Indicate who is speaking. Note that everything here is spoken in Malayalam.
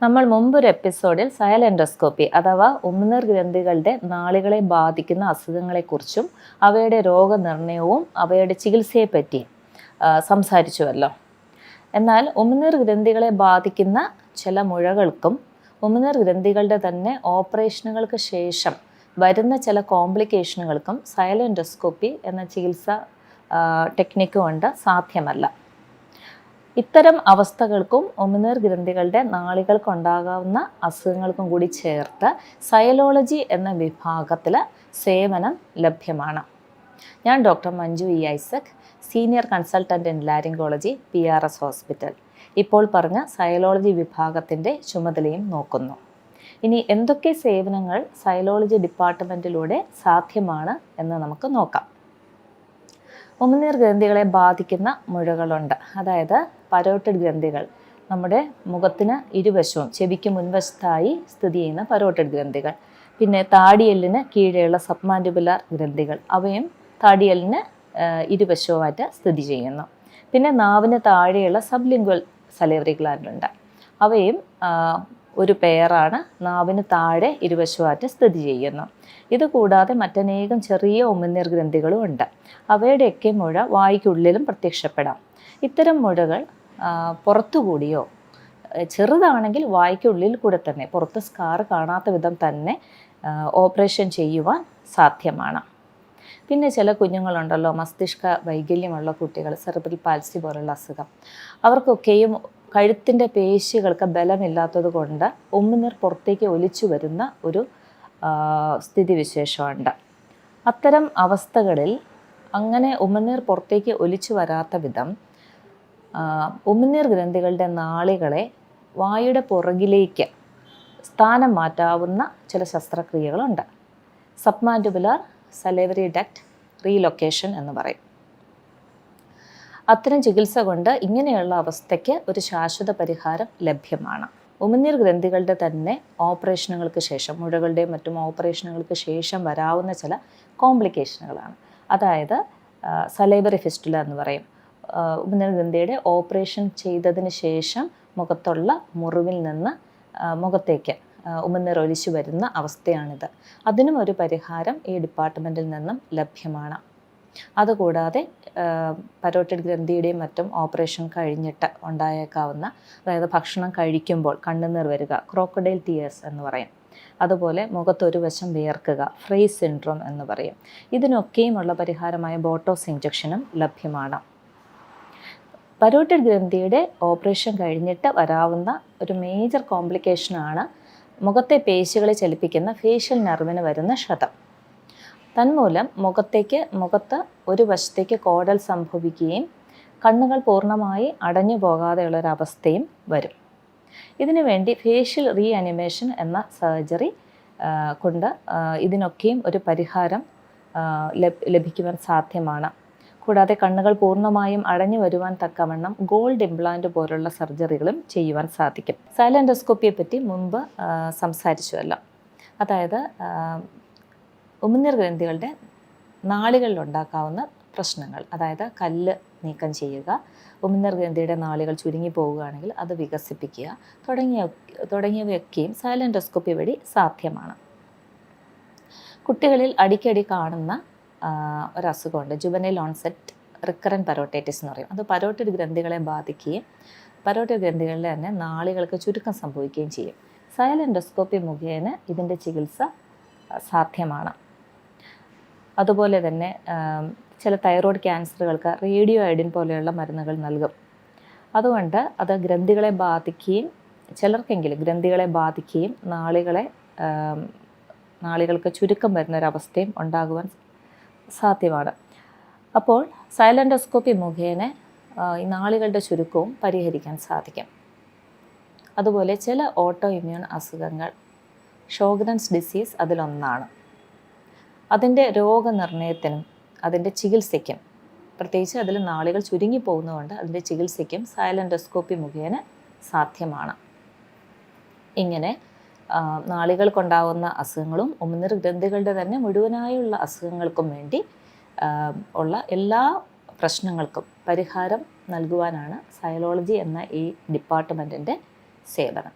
Speaker 1: നമ്മൾ മുമ്പൊരു എപ്പിസോഡിൽ സയൽ എൻഡോസ്കോപ്പി അഥവാ ഉമിനീർ ഗ്രന്ഥികളുടെ നാളികളെ ബാധിക്കുന്ന അസുഖങ്ങളെക്കുറിച്ചും അവയുടെ രോഗനിർണയവും അവയുടെ ചികിത്സയെപ്പറ്റി സംസാരിച്ചുവല്ലോ. എന്നാൽ ഉമിനീർ ഗ്രന്ഥികളെ ബാധിക്കുന്ന ചില മുഴകൾക്കും ഉമിനീർ ഗ്രന്ഥികളുടെ തന്നെ ഓപ്പറേഷനുകൾക്ക് ശേഷം വരുന്ന ചില കോംപ്ലിക്കേഷനുകൾക്കും സയൽ എൻഡോസ്കോപ്പി എന്ന ചികിത്സ ടെക്നിക്ക് കൊണ്ട് സാധ്യമല്ല. ഇത്തരം അവസ്ഥകൾക്കും ഉമിനീർ ഗ്രന്ഥികളുടെ നാളികൾക്കുണ്ടാകാവുന്ന അസുഖങ്ങൾക്കും കൂടി ചേർത്ത് സയലോളജി എന്ന വിഭാഗത്തിൽ സേവനം ലഭ്യമാണ്. ഞാൻ doctor Manju E Isaac, senior consultant in laryngology, PRS hospital. ഇപ്പോൾ പറഞ്ഞ സയലോളജി വിഭാഗത്തിൻ്റെ ചുമതലയും നോക്കുന്നു. ഇനി എന്തൊക്കെ സേവനങ്ങൾ സയലോളജി ഡിപ്പാർട്ട്മെൻറ്റിലൂടെ സാധ്യമാണ് എന്ന് നമുക്ക് നോക്കാം. ഉമിനീർ ഗ്രന്ഥികളെ ബാധിക്കുന്ന മുഴകളുണ്ട്. അതായത് പരോട്ടിഡ് ഗ്രന്ഥികൾ, നമ്മുടെ മുഖത്തിന് ഇരുവശവും ചെവിക്ക് മുൻവശത്തായി സ്ഥിതി ചെയ്യുന്ന പരോട്ടിഡ് ഗ്രന്ഥികൾ. പിന്നെ താടിയെല്ലിന് കീഴെയുള്ള സബ്മാൻഡിബുലാർ ഗ്രന്ഥികൾ, അവയും താടിയെല്ലിന് ഇരുവശവുമായിട്ട് സ്ഥിതി ചെയ്യുന്നു. പിന്നെ നാവിന് താഴെയുള്ള സബ്ലിംഗ്വൽ സലേവറി ഗ്ലാൻഡുണ്ട്. അവയും ഒരു പെയറാണ്, നാവിന് താഴെ ഇരുവശവുമായിട്ട് സ്ഥിതി ചെയ്യുന്നു. ഇതുകൂടാതെ മറ്റനേകം ചെറിയ ഉമിനീർ ഗ്രന്ഥികളും ഉണ്ട്. അവയുടെയൊക്കെ മുഴ വായ്ക്കുള്ളിലും പ്രത്യക്ഷപ്പെടാം. ഇത്തരം മുഴകൾ പുറത്തുകൂടിയോ, ചെറുതാണെങ്കിൽ വായ്ക്കുള്ളിൽ കൂടെ തന്നെ, പുറത്ത് സ്കാർ കാണാത്ത വിധം തന്നെ ഓപ്പറേഷൻ ചെയ്യുവാൻ സാധ്യമാണ്. പിന്നെ ചില കുഞ്ഞുങ്ങളുണ്ടല്ലോ, മസ്തിഷ്ക വൈകല്യമുള്ള കുട്ടികൾ, സെറിബ്രൽ പാൽസി പോലുള്ള അസുഖം, അവർക്കൊക്കെയും കഴുത്തിൻ്റെ പേശികൾക്ക് ബലമില്ലാത്തത് കൊണ്ട് ഉമിനീർ പുറത്തേക്ക് ഒലിച്ചു വരുന്ന ഒരു സ്ഥിതിവിശേഷമുണ്ട്. അത്തരം അവസ്ഥകളിൽ അങ്ങനെ ഉമിനീർ പുറത്തേക്ക് ഒലിച്ചു വരാത്ത വിധം ഉമിനീർ ഗ്രന്ഥികളുടെ നാളികളെ വായുടെ പുറകിലേക്ക് സ്ഥാനം മാറ്റാവുന്ന ചില ശസ്ത്രക്രിയകളുണ്ട്. സബ്മാൻഡിബുലാർ സലേവറി ഡക്റ്റ് റീലൊക്കേഷൻ എന്ന് പറയും. അത്തരം ചികിത്സ കൊണ്ട് ഇങ്ങനെയുള്ള അവസ്ഥയ്ക്ക് ഒരു ശാശ്വത പരിഹാരം ലഭ്യമാണ്. ഉമിനീർ ഗ്രന്ഥികളുടെ തന്നെ ഓപ്പറേഷനുകൾക്ക് ശേഷം, മുഴകളുടെയും മറ്റും ഓപ്പറേഷനുകൾക്ക് ശേഷം വരാവുന്ന ചില കോംപ്ലിക്കേഷനുകളാണ്. അതായത് സലേബറി ഫിസ്റ്റുല എന്ന് പറയും. ഉമിനീർ ഗ്രന്ഥിയുടെ ഓപ്പറേഷൻ ചെയ്തതിന് ശേഷം മുഖത്തുള്ള മുറിവിൽ നിന്ന് മുഖത്തേക്ക് ഉമിനീർ ഒലിച്ചു വരുന്ന അവസ്ഥയാണിത്. അതിനും ഒരു പരിഹാരം ഈ ഡിപ്പാർട്ട്മെൻറ്റിൽ നിന്നും ലഭ്യമാണ്. അതുകൂടാതെ പരോട്ടിഡ് ഗ്രന്ഥിയുടെയും മറ്റും ഓപ്പറേഷൻ കഴിഞ്ഞിട്ട് ഉണ്ടായേക്കാവുന്ന, അതായത് ഭക്ഷണം കഴിക്കുമ്പോൾ കണ്ണുനീർ വരിക, ക്രോക്കഡൈൽ ടിയേഴ്സ് എന്ന് പറയും. അതുപോലെ മുഖത്തൊരു വശം വിയർക്കുക, ഫ്രേസ് സിൻഡ്രോം എന്ന് പറയും. ഇതിനൊക്കെയുമുള്ള പരിഹാരമായ ബോട്ടോക്സ് ഇഞ്ചക്ഷനും ലഭ്യമാണ്. പരോട്ടിഡ് ഗ്രന്ഥിയുടെ ഓപ്പറേഷൻ കഴിഞ്ഞിട്ട് വരാവുന്ന ഒരു മേജർ കോംപ്ലിക്കേഷനാണ് മുഖത്തെ പേശികളെ ചലിപ്പിക്കുന്ന ഫേഷ്യൽ നെർവിന് വരുന്ന ക്ഷതം. തന്മൂലം മുഖത്ത് ഒരു വശത്തേക്ക് കോടൽ സംഭവിക്കുകയും കണ്ണുകൾ പൂർണ്ണമായി അടഞ്ഞു പോകാതെയുള്ളൊരവസ്ഥയും വരും. ഇതിനു വേണ്ടി ഫേഷ്യൽ റീഅനിമേഷൻ എന്ന സർജറി കൊണ്ട് ഇതിനൊക്കെയും ഒരു പരിഹാരം ലഭിക്കുവാൻ സാധ്യമാണ്. കൂടാതെ കണ്ണുകൾ പൂർണ്ണമായും അടഞ്ഞു വരുവാൻ തക്കവണ്ണം ഗോൾഡ് ഇംപ്ലാന്റ് പോലുള്ള സർജറികളും ചെയ്യുവാൻ സാധിക്കും. സയൽ എൻഡോസ്കോപ്പിയെ പറ്റി മുമ്പ് സംസാരിച്ചുവല്ലോ. അതായത് ഉമിനീർ ഗ്രന്ഥികളുടെ നാളികളിലുണ്ടാക്കാവുന്ന പ്രശ്നങ്ങൾ, അതായത് കല്ല് നീക്കം ചെയ്യുക, ഉമിനീർ ഗ്രന്ഥിയുടെ നാളികൾ ചുരുങ്ങി പോവുകയാണെങ്കിൽ അത് വികസിപ്പിക്കുക തുടങ്ങിയവയൊക്കെയും സയൽ എൻഡോസ്കോപ്പി വഴി സാധ്യമാണ്. കുട്ടികളിൽ അടിക്കടി കാണുന്ന ഒരസുഖമുണ്ട്, ജുവനൈൽ ഓൺസെറ്റ് റിക്കറൻറ്റ് പരോട്ടൈറ്റിസ് എന്ന് പറയും. അത് പരോട്ടിഡ് ഗ്രന്ഥികളെ ബാധിക്കുകയും പരോട്ടിഡ് ഗ്രന്ഥികളിൽ തന്നെ നാളികൾക്ക് ചുരുക്കം സംഭവിക്കുകയും ചെയ്യും. സയൽ എൻഡോസ്കോപ്പി മുഖേന ഇതിൻ്റെ ചികിത്സ സാധ്യമാണ്. അതുപോലെ തന്നെ ചില തൈറോയ്ഡ് ക്യാൻസറുകൾക്ക് റേഡിയോ അയഡിൻ പോലെയുള്ള മരുന്നുകൾ നൽകും. അതുകൊണ്ട് അത് ഗ്രന്ഥികളെ ബാധിക്കുകയും ചിലർക്കെങ്കിലും ഗ്രന്ഥികളെ ബാധിക്കുകയും നാളികൾക്ക് ചുരുക്കം വരുന്നൊരവസ്ഥയും ഉണ്ടാകുവാൻ സാധ്യമാണ്. അപ്പോൾ സയൽ എൻഡോസ്കോപ്പി മുഖേന ഈ നാളികളുടെ ചുരുക്കവും പരിഹരിക്കാൻ സാധിക്കും. അതുപോലെ ചില ഓട്ടോ ഇമ്മ്യൂൺ അസുഖങ്ങൾ, ഷോഗ്രൻസ് ഡിസീസ് അതിലൊന്നാണ്. അതിൻ്റെ രോഗനിർണയത്തിനും അതിൻ്റെ ചികിത്സയ്ക്കും, പ്രത്യേകിച്ച് അതിൽ നാളികൾ ചുരുങ്ങി പോകുന്നതുകൊണ്ട് അതിൻ്റെ ചികിത്സയ്ക്കും സയൽ എൻഡോസ്കോപ്പി മുഖേന സാധ്യമാണ്. ഇങ്ങനെ നാളികൾക്കുണ്ടാകുന്ന അസുഖങ്ങളും ഉമിനീർ ഗ്രന്ഥികളുടെ തന്നെ മുഴുവനായുള്ള അസുഖങ്ങൾക്കും വേണ്ടി ഉള്ള എല്ലാ പ്രശ്നങ്ങൾക്കും പരിഹാരം നൽകുവാനാണ് സയലോളജി എന്ന ഈ ഡിപ്പാർട്ട്മെൻറ്റിൻ്റെ സേവനം.